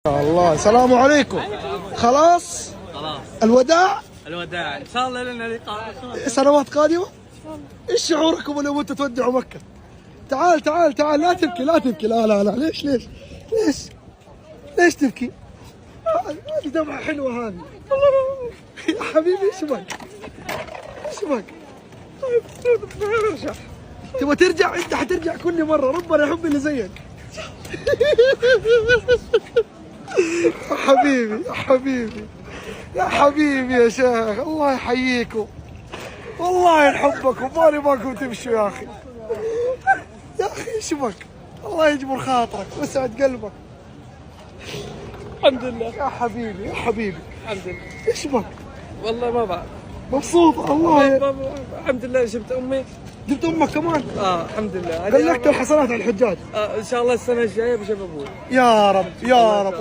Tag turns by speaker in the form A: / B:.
A: الله السلام عليكم. خلاص الوداع
B: ان شاء الله لنا لقاء
A: سنوات قادمة. ايش شعوركم لو انتم تودعوا مكة؟ تعال تعال تعال، لا تبكي لا تبكي، لا لا لا، ليش تبكي؟ هذه دمعة حلوة هذه. يا حبيبي ايش بك؟ ارجع. تبغى ترجع؟ انت حترجع كل مرة، ربنا يحب اللي زيك. يا حبيبي يا شيخ، الله يحييكم، والله يحبكم، ما نبغاكم تمشوا يا اخي. ايش بك؟ الله يجبر خاطرك ويسعد قلبك.
B: الحمد لله
A: يا حبيبي
B: الحمد لله.
A: ايش بك؟
B: والله ما بعرف.
A: مبسوط الله
B: الحمد لله. جبت امي.
A: جبت امك كمان؟
B: الحمد لله.
A: بلغت الحسنات على الحجاج.
B: ان شاء الله السنه الجايه بجيب ابوي.
A: يا رب.